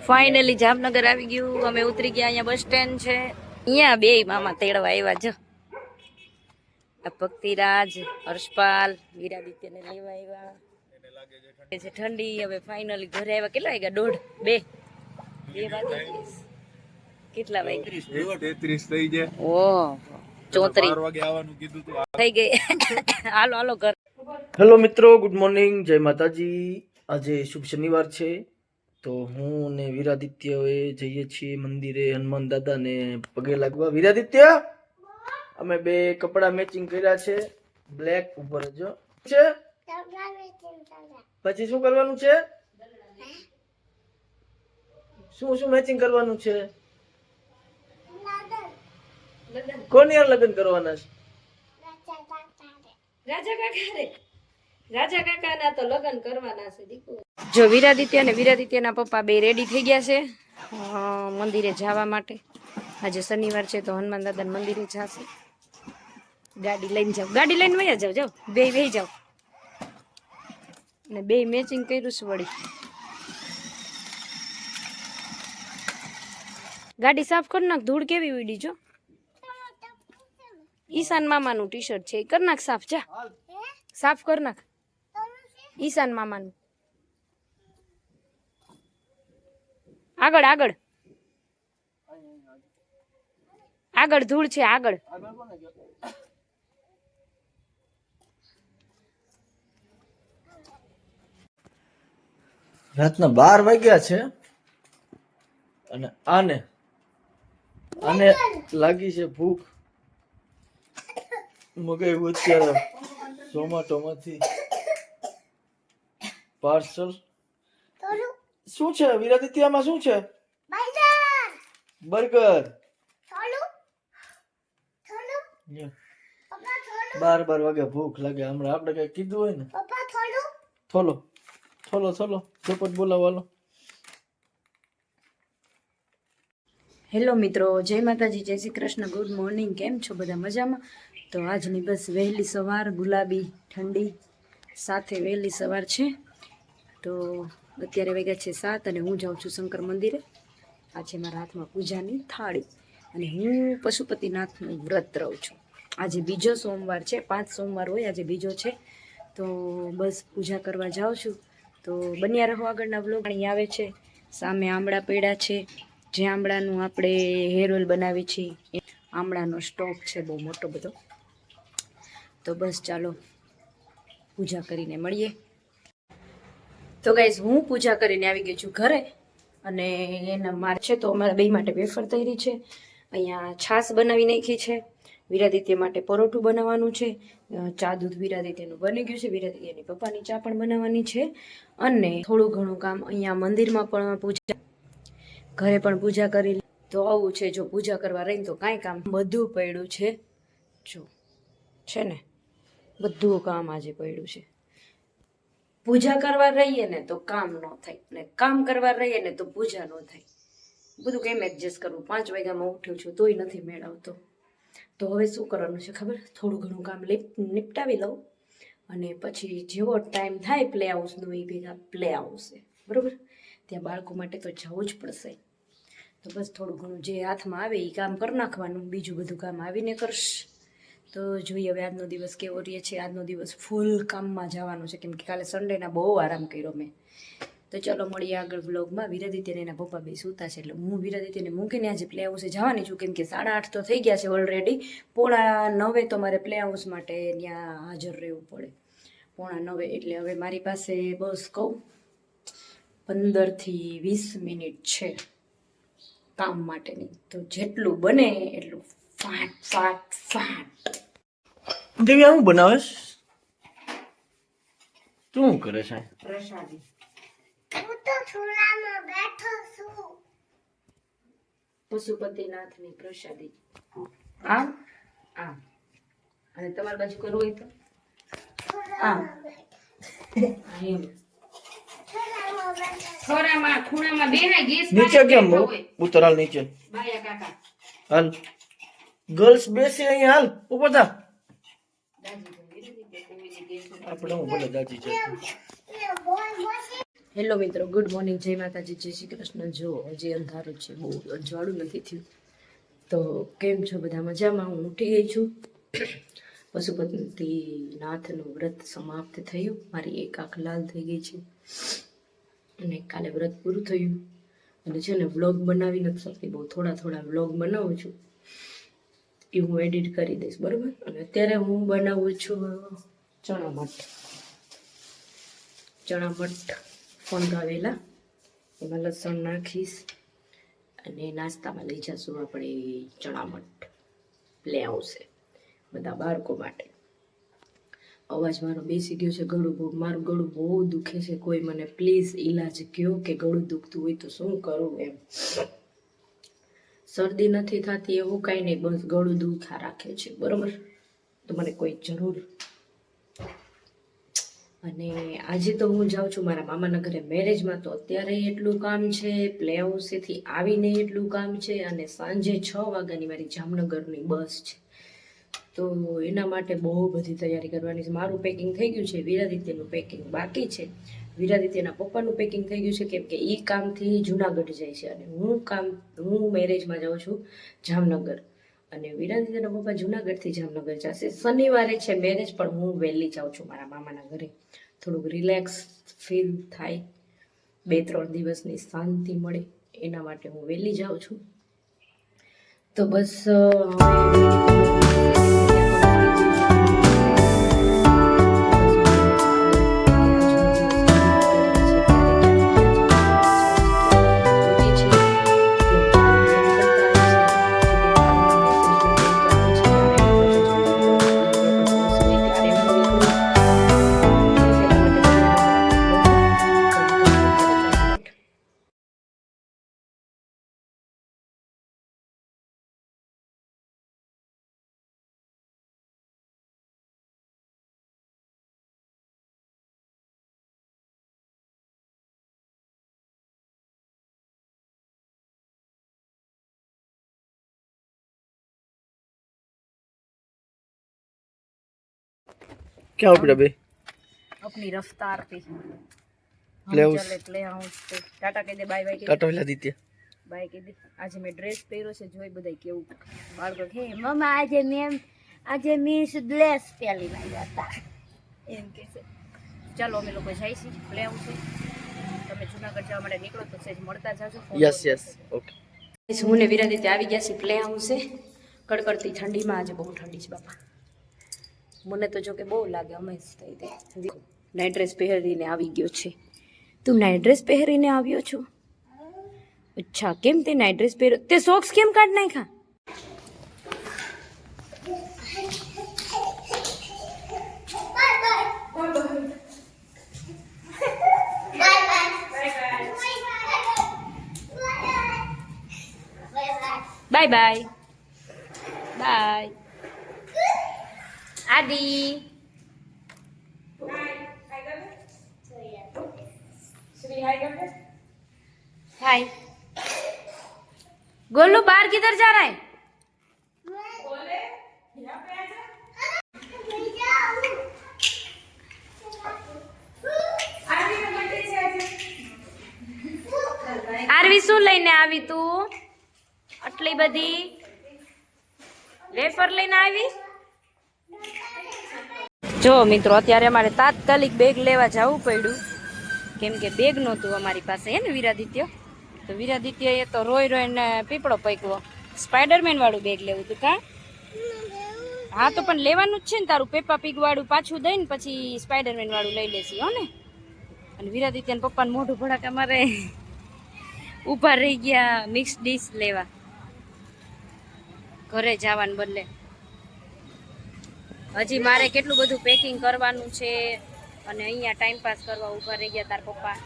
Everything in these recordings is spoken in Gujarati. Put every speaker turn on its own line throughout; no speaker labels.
ફાઇનલી જામનગર આવી ગયું. અમે ઉતરી ગયા. અહીંયા બસ સ્ટેન્ડ છે. અહીંયા બે મામા તેડવા આવ્યા જો. ભક્તિરાજ, હર્ષપાલ, વીરાદિત્યને લેવા આવ્યા છે. ઠંડી. હવે ફાઇનલી ઘરે આવ્યા. કેટલા વાગ્યા? 2 વાગી. કેટલા વાગ્યા? 33 થઈ ગયા. ઓહ 34 વાગે આવવાનું કીધું તો થઈ ગઈ. હાલો હાલો ઘર.
હેલો મિત્રો, ગુડ મોર્નિંગ, જય માતાજી. આજે શુભ શનિવાર છે, તો હું અને વીરાદિત્ય જઈએ છીએ મંદિરે હનુમાન દાદાને પગે લાગવા. વીરાદિત્ય, અમે બે કપડા મેચિંગ કર્યા છે. બ્લેક ઉપર જો છે. પછી શું કરવાનું છે? શું શું મેચિંગ કરવાનું છે? કોની યાર લગ્ન કરવાના છે?
રાજા કાકા ના તો લગ્ન કરવાના છે. જો વીરાદિત્ય અને વીરાદિત્યના પપ્પા બે રેડી થઈ ગયા છે મંદિરે જવા માટે. આજે શનિવાર છે તો હનુમાન દાદા મંદિરે જશે. ગાડી લઈને જાવ, ગાડી લઈને વયા જાવ. જાવ બે વહી જાવ. ને બે મેચિંગ કર્યું છે વળી. ગાડી સાફ કરી નાખ. ધૂળ કેવી ઉડી જો. ઈશાન મામાનું ટી શર્ટ છે, કર નાખ સાફ. જા સાફ કર નાખ. ઈશાન મામાનું. આગળ આગળ આગળ ધૂળ છે આગળ.
રાતના 12 વાગ્યા છે અને આને લાગી છે ભૂખ. મગાવ્યું અત્યારે ઝોમેટોમાંથી પાર્સલ. શું છે વીરાદિત્યમાં? શું છે? બર્ગર. 12 વાગ્યા ભૂખ લાગે. હમણાં આપણે કઈ કીધું હોય ને. થોલો થોલો થોલો ચોપટ બોલાવવાનો.
હેલો મિત્રો, જય માતાજી, જય શ્રી કૃષ્ણ, ગુડ મોર્નિંગ. કેમ છો બધા? મજામાં? તો આજની બસ વહેલી સવાર, ગુલાબી ઠંડી સાથે વહેલી સવાર છે. તો અત્યારે વાગ્યા છે 7 અને હું જાઉં છું શંકર મંદિરે. આજે મારા હાથમાં પૂજાની થાળી અને હું પશુપતિનાથનું વ્રત રહું છું. આજે બીજો સોમવાર છે. 5 સોમવાર હોય, આજે બીજો છે. તો બસ પૂજા કરવા જાઉં છું. તો બન્યા રહો આગળના બ્લોગ. પાણી આવે છે, સામે આંબળા પડ્યા છે. જે આંબળાનું આપણે હેર ઓઇલ બનાવી છીએ, આંબળાનો સ્ટોક છે બહુ મોટો બધો. તો બસ ચાલો પૂજા કરીને મળીએ. તો ગાઈઝ, હું પૂજા કરીને આવી ગઈ છું ઘરે અને એના માર છે તો અમારા બે માટે વેફર તૈયારી છે. અહીંયા છાશ બનાવી નાખી છે. વીરાદિત્ય માટે પરોઠું બનાવવાનું છે. ચા દૂધ વીરાદિત્યનું બની ગયું છે. વીરાદિત્યની પપ્પાની ચા પણ બનાવવાની છે. અને થોડું ઘણું કામ અહીંયા મંદિરમાં પણ પૂજા, ઘરે પણ પૂજા કરી. તો આવું છે. જો પૂજા કરવા રહીને તો કાંઈ કામ, બધું પડ્યું છે. જો છે ને, બધું કામ આજે પડ્યું છે. પૂજા કરવા રહીએ ને તો કામ ન થાય, ને કામ કરવા રહીએ ને તો પૂજા ન થાય. બધું કેમ એડજસ્ટ કરવું? 5 વાગ્યામાં ઉઠ્યું છું તોય નથી મેળ આવતો. તો હવે શું કરવાનું છે ખબર? થોડું ઘણું કામ નિપટાવી લઉં અને પછી જેવો ટાઈમ થાય પ્લે હાઉસનો એ ભેગા પ્લે હાઉસ છે બરાબર, ત્યાં બાળકો માટે તો જવું જ પડશે. તો બસ થોડું ઘણું જે હાથમાં આવે એ કામ કરી નાખવાનું. બીજું બધું કામ આવીને કરશ. તો જોઈએ હવે આજનો દિવસ કેવો રહે છે. આજનો દિવસ ફૂલ કામમાં જવાનું છે, કેમ કે કાલે સન્ડેના બહુ આરામ કર્યો મેં. તો ચલો મળીએ આગળ વ્લોગમાં. વીરાદિત્યને એના પપ્પા બે સૂતા છે એટલે હું વીરાદિત્યને મૂકીને આજે પ્લે હાઉસે જવાની છું, કેમ કે 8:30 તો થઈ ગયા છે ઓલરેડી. 8:45 તો મારે પ્લે હાઉસ માટે ત્યાં હાજર રહેવું પડે. 8:45 એટલે હવે મારી પાસે બસ કહું 15 થી 20 મિનિટ છે કામ માટેની. તો જેટલું બને એટલું ફાટ ફાટ ફાટ.
દિવ્યા, હું બનાવેશ? શું કરે છે?
પ્રસાદી.
હું તો ચૂલામાં બેઠો છું.
પશુપતિનાથની પ્રસાદી. આમ આમ. અને તમારી બાજુ કરવું હોય તો આમ. એમ થોરામાં ખૂણામાં બેહાય. ગેસ
નીચે કેમ ઉતરાલ? નીચે
બાયા કાકા.
હાલ ગર્લ્સ બેસી અહીંયા. હાલ ઉપર થા. આપણે હું બોલે દાદી છે.
હેલો મિત્રો, ગુડ મોર્નિંગ, જય માતાજી, જય શ્રી કૃષ્ણ. જો હજી અંધારું છે, બહુ અજવાળું નથી થયું. તો કેમ છો બધા? મજામાં? હું ઉઠી ગઈ છું. પશુપતિનાથનું વ્રત સમાપ્ત થયું. મારી એક આંખ લાલ થઈ ગઈ છે અને કાલે વ્રત પૂરું થયું. અને છે ને વ્લોગ બનાવી નથી શકતી, બહુ થોડા વ્લોગ બનાવું છું, એ હું એડિટ કરી દઈશ, બરાબર. અને અત્યારે હું બનાવું છું ચણા મઠ ફણગાવેલા, એમાં લસણ નાખીશ અને નાસ્તામાં લઈ જશું આપણે ચણા મઠ. પ્લે આવશે બધા બાળકો માટે. અવાજ મારો બેસી ગયો છે, મારું ગળું બહુ દુખે છે. કોઈ મને પ્લીઝ ઈલાજ કહો કે ગળું દુખતું હોય તો શું કરું એમ. શરદી નથી થતી એવું કાંઈ નહીં, બસ ગળું દુખા રાખે છે, બરાબર. તો મને કોઈ જરૂર. અને આજે તો હું જાઉં છું મારા મામાના ઘરે મેરેજમાં. તો અત્યારે એટલું કામ છે, પ્લે હાઉસેથી આવીને એટલું કામ છે, અને સાંજે 6 વાગ્યાની મારી જામનગરની બસ છે. તો એના માટે બહુ બધી તૈયારી કરવાની છે. મારું પેકિંગ થઈ ગયું છે, વિરાદિત્યનું પેકિંગ બાકી છે. વિરાદિત્યના પપ્પાનું પેકિંગ થઈ ગયું છે, કેમ કે એ કામથી જુનાગઢ જાય છે અને હું મેરેજમાં જાઉં છું જામનગર. અને વિરાદિત્યના પપ્પા જુનાગઢથી જામનગર જશે. શનિવારે છે મેરેજ, પણ હું વહેલી જાઉં છું મારા મામાના ઘરે. થોડુંક રિલેક્સ ફીલ થાય, 2-3 દિવસની શાંતિ મળે, એના માટે હું વહેલી જાઉં છું. તો બસ
क्या हो बेटा बे?
अपनी रफ्तार पे
प्ले हाउस
प्ले हाउस पे ટાટા કહી દે, બાય બાય કહી દે.
टाटा विरादित्य
બાય કહી દે. આજે મેં ડ્રેસ પહેર્યો છે, જોઈ બધા કેવું બાળકો કે મમ્મા આજે મેં ડ્રેસ પહેરી લાવ્યા હતા એમ કે છે. ચાલો અમે લોકો જાય છીએ પ્લે હાઉસ. તમે જુનાગઢ જવા માટે નીકળો તો સેજ મળતા જાજો.
Yes okay.
હું ને વિરાદિત્ય આવી ગયા છીએ પ્લે હાઉસે. કડકડતી ઠંડીમાં, આજે બહુ ઠંડી છે બાપા. મને તો જો કે બહુ લાગે, અમે થઈ દે. નાઇટ ડ્રેસ પહેરીને આવી ગયો છે. તું નાઇટ ડ્રેસ પહેરીને આવ્યો છો? અચ્છા, કેમ તે નાઇટ ડ્રેસ પહેર્યો? તે સોક્સ કેમ કાઢ નાખ્યા? બાય બાય બાય આદિ. हाय गोलू, बाहर किधर जा रहा है? આરવી શું લઈને આવી તું? આટલી બધી વેફર લઈને આવી? જો મિત્રો, અત્યારે અમારે તાત્કાલિક બેગ લેવા જવું પડ્યું, કેમ કે બેગ નહોતું અમારી પાસે, હે ને વિરાદિત્ય? તો વિરાદિત્ય એ તો રોઈને પીપળો પૈકવો. સ્પાઈડરમેન વાળું બેગ લેવું હતું કા? હા તો પણ લેવાનું જ છે ને, તારું પેપા પીગ વાળું પાછું દઈને પછી સ્પાઈડરમેન વાળું લઈ લેશી, હો ને? અને વિરાદિત્યના પપ્પાને મોઢું ભડાકા મારે ઊભા રહી ગયા મિક્સ ડીશ લેવા, ઘરે જવાને બદલે. હજી મારે કેટલું બધું પેકિંગ કરવાનું છે, અને અહીંયા ટાઈમ પાસ કરવા ઊભા રહી ગયા તાર પપ્પા.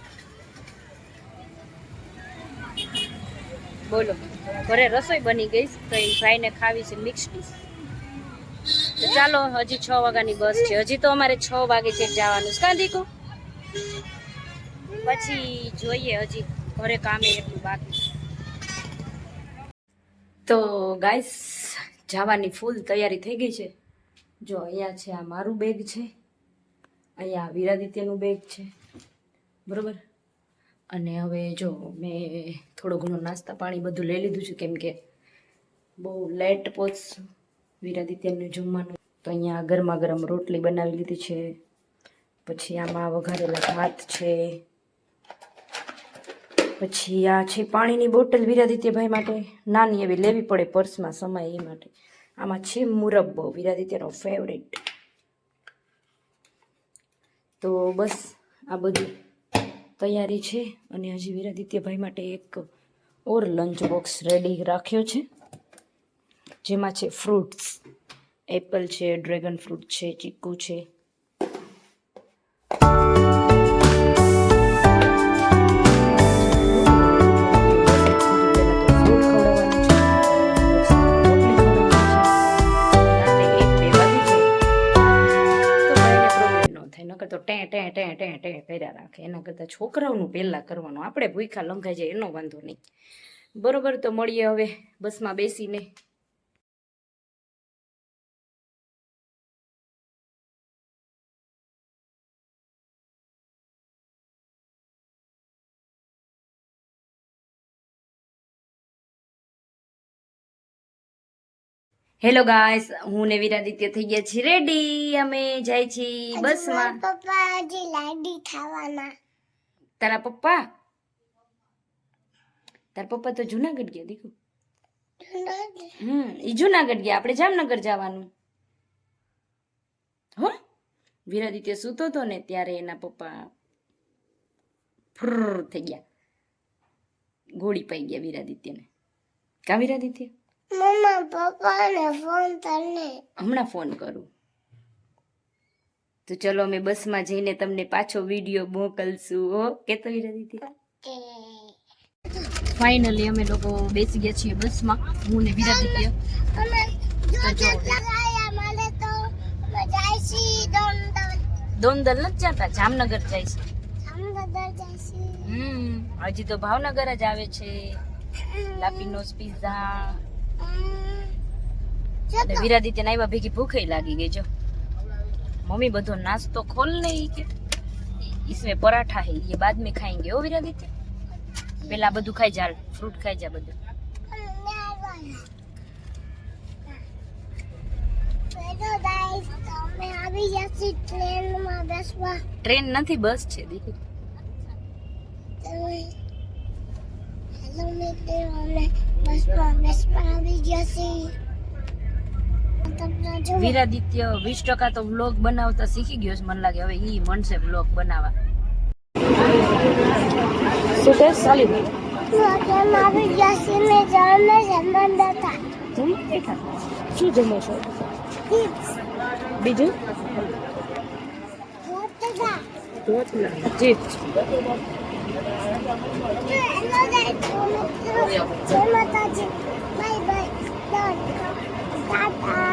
બોલો, ઘરે રસોઈ બની ગઈ, તો એ ભાઈને ખાવી છે મિક્સ ડીશ. તો ચાલો, હજી 6 વાગ્યાની બસ છે, હજી તો અમારે 6 વાગે ચેક જવાનું છે કા દીકો? પછી જોઈએ, હજી ઘરે કામે એટલું બાકી. તો ગાઈસ, જવાની ફૂલ તૈયારી થઈ ગઈ છે. જો અહીંયા છે, આ મારું બેગ છે, અહીંયા વિરાદિત્યનું બેગ છે, બરોબર. અને હવે જો મેં થોડો ઘણો નાસ્તા પાણી બધું લઈ લીધું છે, કેમ કે બહુ લેટ પહોંચશું વિરાદિત્યનું જમવાનું. તો અહીંયા ગરમા ગરમ રોટલી બનાવી લીધી છે, પછી આમાં વઘારેલા ભાત છે, પછી આ છે પાણીની બોટલ વિરાદિત્યભાઈ માટે નાની એવી લેવી પડે પર્સમાં સમાય એ માટે. આમાં છે મુરબ્બો, વિરાદિત્યનો ફેવરેટ. તો બસ આ બધી તૈયારી છે. અને હજી વિરાદિત્યભાઈ માટે એક ઓર લંચ બોક્સ રેડી રાખ્યો છે, જેમાં છે ફ્રૂટ્સ, એપલ છે, ડ્રેગન ફ્રૂટ છે, ચીકુ છે. તો ટે ટે ટે ટે ટે કર્યા રાખે. એના કરતાં છોકરાઓનું પહેલાં કરવાનું, આપણે ભૂખા લંઘાઈ જાય એનો વાંધો નહીં. બરોબર, તો મળીએ હવે બસમાં બેસીને. હેલો ગાઈસ, હું ને વિરાદિત્ય થઈ ગયા છીએ રેડી. અમે જાય છીએ બસમાં.
પપ્પા હજી લાડી ખાવાના.
તારા પપ્પા તો જુનાગઢ ગયા દીકુ. ઈ જુનાગઢ ગયા, આપણે જામનગર જવાનું. હો, વિરાદિત્ય સૂતો હતો ને ત્યારે એના પપ્પા ફ્ર થઈ ગયા, ગોળી પાઈ ગયા વિરાદિત્યને. કા વિરાદિત્ય?
મમ્મા પપ્પાને ફોન કરને.
હમણાં ફોન કરું. તો ચલો અમે બસમાં જઈને તમને પાછો વિડીયો મોકલશું. ઓકે તો વિરાદિત્ય? ફાઇનલી અમે લોકો બેસી ગયા છીએ બસમાં, હું ને વિરાદિત્ય.
અમે જો લગાયા માલે તો અમે જાઈસી
દોંદલ નથી જતા, જામનગર જાય છે.
જામનગર જાઈસી.
હજી તો ભાવનગર જ આવે છે. લાપીનોસ પિઝા. અને વિરાદિત્યને આવ્યા ભેગી ભૂખે લાગી ગઈ. જો मम्मी बधो नाश्तो खोल नहीं के इसमें पराठा है ये बाद में खाएंगे. ओ विरादित्य पहला बधु खाई जा, फ्रूट खाई जा बधु. ट्रेन नहीं बस छे देखो. વિરાદિત્ય 20% તો વ્લોગ બનાવતા શીખી ગયો છે મને લાગે. હવે ઈ મનસે વ્લોગ બનાવવા. શું કે સાલી
મારી જસી મે જાને સંબંધતા
જમી બેઠા. શું જમો છો બીજું?
રોટલા
ચિપ્સ.
જય માતાજી. Bye bye. Tata.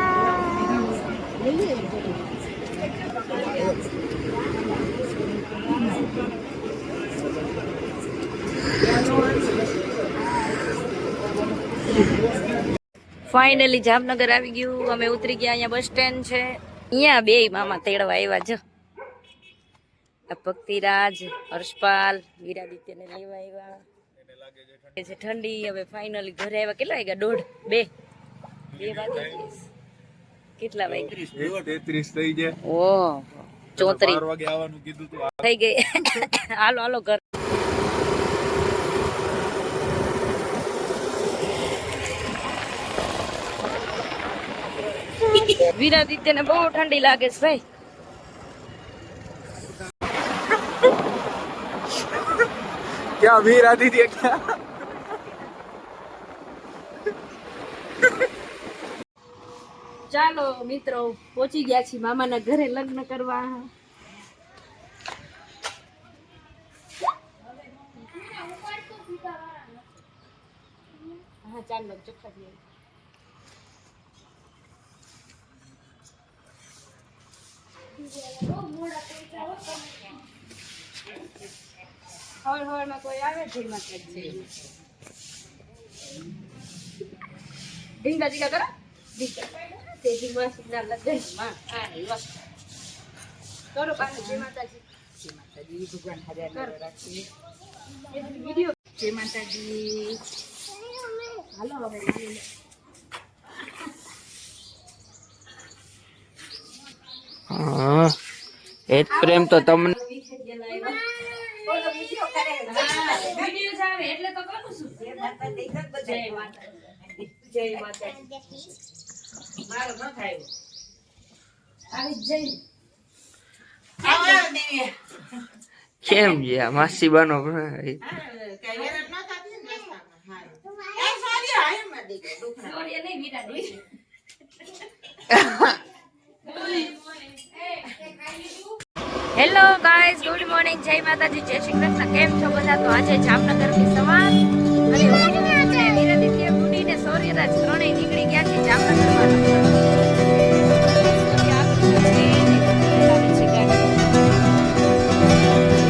Finally Jamnagar આવી ગયું. અમે ઉતરી ગયા. અહીંયા બસ સ્ટેન્ડ છે. અહીંયા બે મામા તેડવા આવ્યા છે. ભક્તિરાજ, હર્ષપાલ, વિરાદિત્યને લેવા આવ્યા છે. ઠંડી. હવે ફાઇનલી ઘરે આવ્યા. કેટલા વાગ્યા? 1:30 વાગે. કેટલા વાગે?
33 થઈ ગયા.
ઓહ 34
વાગે આવવાનું કીધું તો
થઈ ગઈ. હાલો હાલો ઘર. વિરાદિત્યને બહુ ઠંડી લાગે છે ભાઈ.
ક્યાં વિરાદિત્ય ક્યાં?
ચાલો મિત્રો, પહોંચી ગયા છીએ મામાના ઘરે લગ્ન કરવા. હા ચાલો ચોખ્ખા દઈએ. હવારમાં કોઈ આવે છે ઢીંગા ઢીંગા કરો. જય માતાજી. હાલો હવે માની લે.
હા એ જ પ્રેમ તો તમને
વિડિયો આવે એટલે તો કરું છું. જય માતાજી. જય માતાજી. મારો ન થાય આવી જ જઈ.
કેમ ગયા માસી બાનો
સોરી નહીં મીરા દે. હેલો ગાઈઝ, ગુડ મોર્નિંગ, જય માતાજી, જય શ્રી કૃષ્ણ. કેમ છો બધા? તો આજે જામનગરની સવાર અને વીરાદિત્ય, ગુડી ને સૌર્યરાજ ત્રણેય નીકળી ગયા છે જામનગરમાં.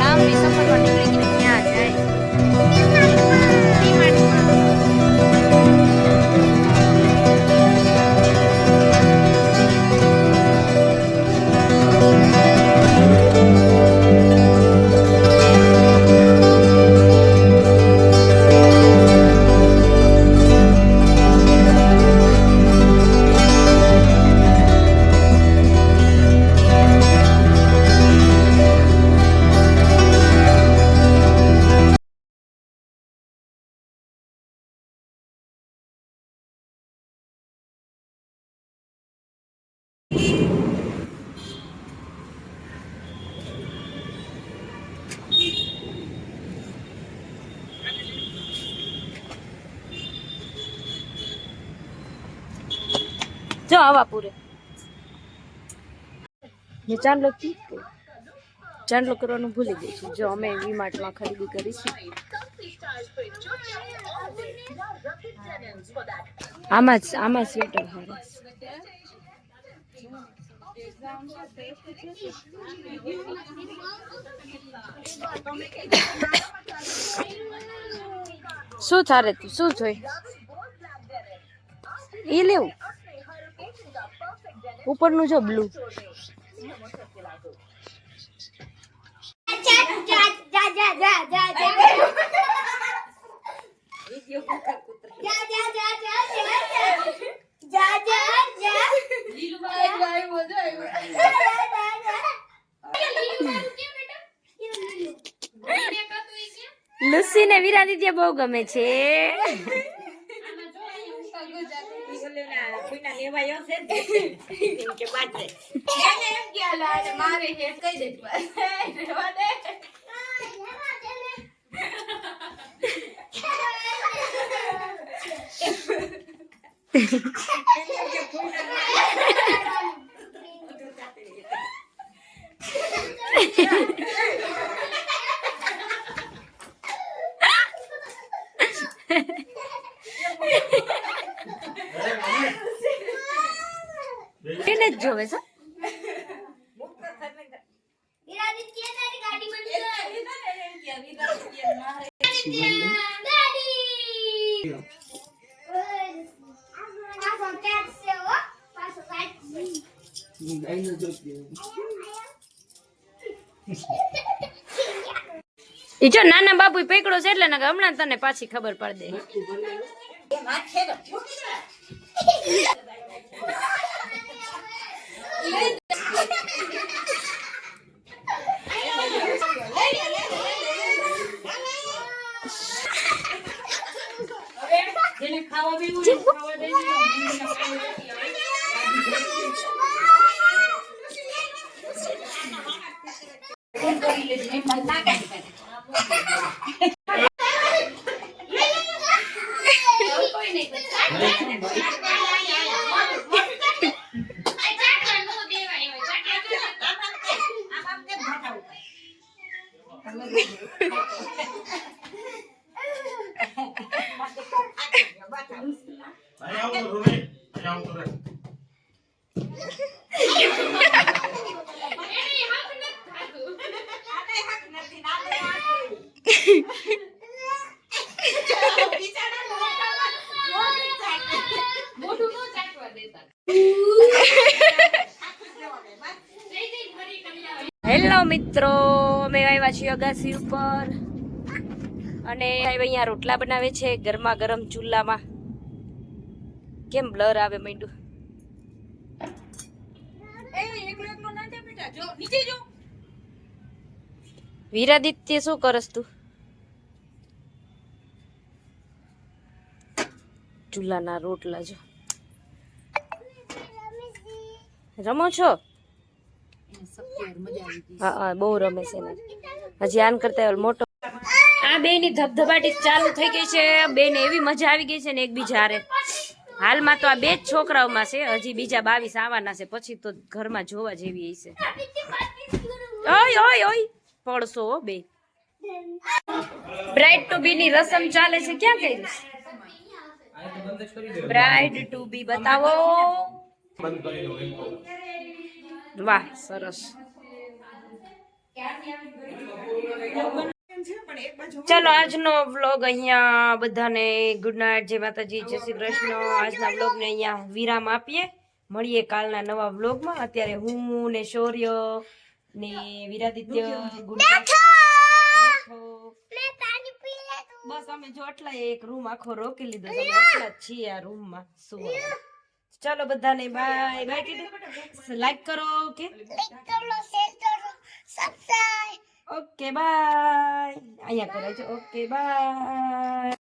લાંબી સફરમાં નીકળી ગઈ. ક્યાં જાય? જો આવા પૂરે ને ચાંદલો કરવાનું ભૂલી ગઈ છું. જો અમે વીમાર્ટમાં ખરીદી કરીશું. આમાં સ્વેટર હારે. શું થારે તું શું જોઈ એ લેવું ઉપરનું જો બ્લુ. લુસી ને વિરાદિત્ય બહુ ગમે છે. એને જ જોવે છે. ઈ જો નાના બાપુ પકડો છે એટલે હમણાં તને પાછી ખબર પડે. હેલો મિત્રો, અમે આવ્યા છીએ અગાસી ઉપર. અને અહીંયા રોટલા બનાવે છે ગરમા ગરમ ચૂલામાં. કેમ બ્લર આવે માંડ્યું? વીરાદિત્ય શું કરસ તું? ચૂલાના રોટલા જો રમો છો? હા હા બહુ રમે છે ને. હજી આન કરતા મોટો. આ બે ની ધબધબાટી ચાલુ થઈ ગઈ છે. બે ને એવી મજા આવી ગઈ છે ને એકબીજા હારે. હાલમાં તો આ બે જ છોકરાઓમાં છે. હજી બીજા 22 આવવાના છે. પછી તો ઘરમાં જોવા જેવી હશે. ઓય ઓય ઓય પડશો હો બે. બ્રાઇડ ટુ બી ની રસમ ચાલે છે. ક્યાં કર્યું? બ્રાઇડ ટુ બી બતાવો. વાહ સરસ. ચાલો આજનો વ્લોગ અહીંયા બધાને ગુડ નાઇટ, જય માતાજી, જય શ્રી કૃષ્ણ. આજના વ્લોગ ને અહીંયા વિરામ આપીએ. મળીએ કાલના નવા વ્લોગમાં. અત્યારે હું ને શૌર્ય ને વિરાદિત્ય ગુડ નાઇટ. બસ અમે જો આટલા એક રૂમ આખો રોકી લીધો છે. અમે આટલા જ છીએ આ રૂમમાં સુવા. ચાલો બધાને બાય બાય કીધું. લાઈક કરો કે ઓકે બાય. અહીંયા કરાય છે ઓકે બાય.